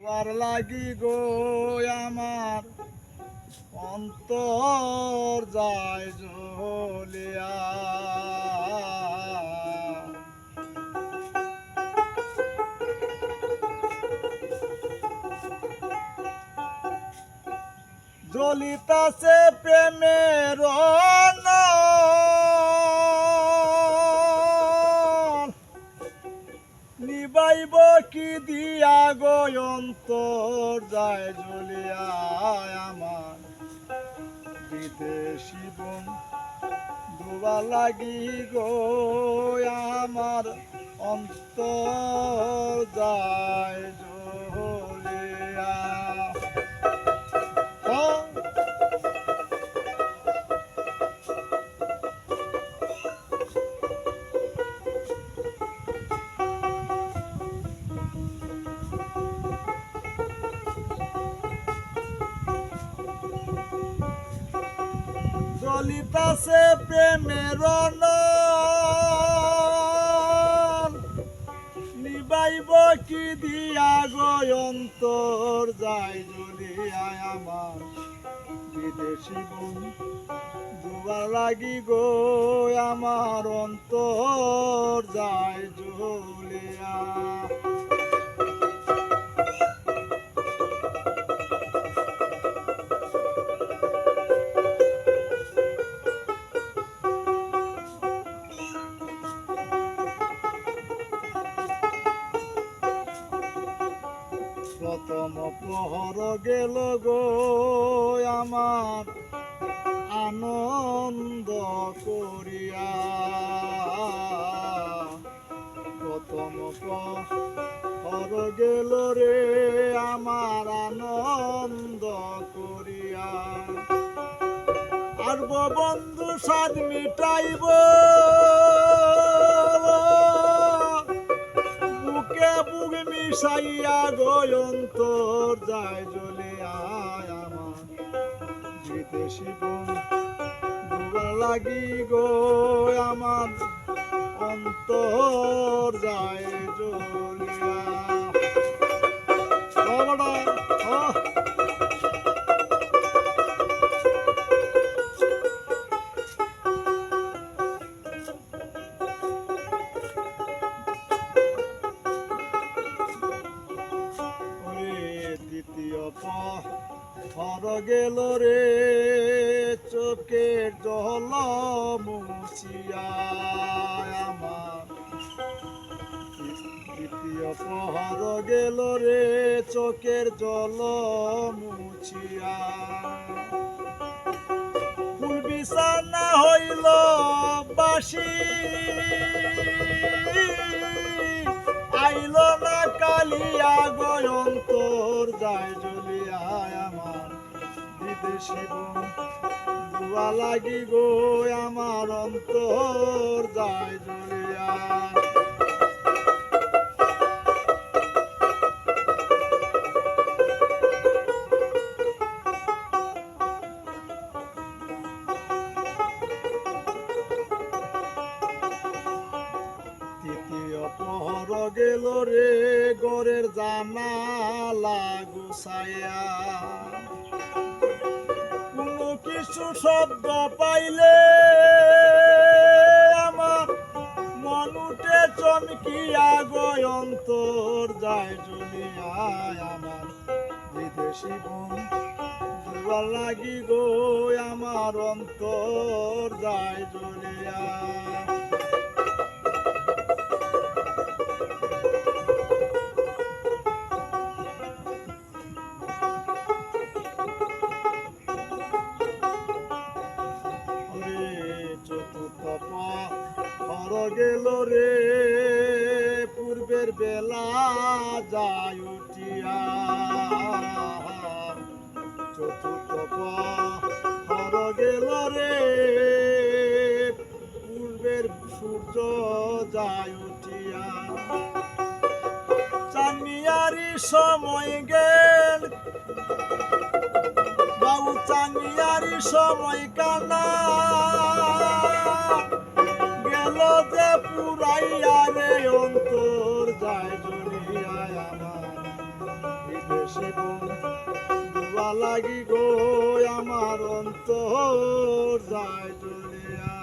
তোমার লাগি গো আমার অন্তর যায় জ্বলিয়া। জ্বলিতাছে প্রেমের নিবাইব কি দিয়া গো অন্তর যায় জ্বলিয়া। আমার বিদেশি বন্ধুবা লাগি গো আমার অন্তর যায় জ্বলিয়া। জ্বলিতাছে প্রেমের নিবাইব কি দিয়া গো অন্তর যায় জ্বলিয়া। আমার বিদেশি বন্ধুবা লাগি গো আমার অন্তর যায় জ্বলিয়া। প্রথম প্রহর গেল গো আমার আনন্দ করিয়া। প্রথম প্রহর গেল রে আমার আনন্দ করিয়া। আর বন্ধু সাদ মিটাইব বুকে বুক মিশাইয়া গো অন্তর যায় জ্বলিয়া। আমার বিদেশি বন্ধুবা লাগি গো আমার অন্তর যায় জ্বলিয়া। দ্বিতীয় পহর গেল রে চোখের জল মুছিয়া। আমার দ্বিতীয় পহর গেল রে চোখের জল মুছিয়া। ফুল বিছানা হইল বাসি আইল না কালিয়া গো অন্তর যায় জ্বলিয়া। আমার বিদেশি বন্ধুবা লাগি গো আমার অন্তর যায় জ্বলিয়া। তৃতীয় প্রহর গেল রে ঘরের জানালা গুছাইয়া। কোনো কিছু শব্দ পাইলে আমার মন উঠে চমকিয়া গো অন্তর যায় জ্বলিয়া। আমার বিদেশি বন্ধুবা লাগি গো আমার অন্তর যায় জ্বলিয়া। চতুর্থ পহর গেল রে পূর্বের বেলা যায় উঠিয়া। চতুর্থ পহর গেল রে পূর্বের সূর্য যায় উঠিয়া। চাঁদিয়ারি সময় গেল বাবু চাঁদিয়ারি সময় কানা গেল যে পুরাইয়া রে অন্তর যায় জ্বলিয়া। আমার বেশি দুয়া লাগি গো আমার অন্তর যায় জ্বলিয়া।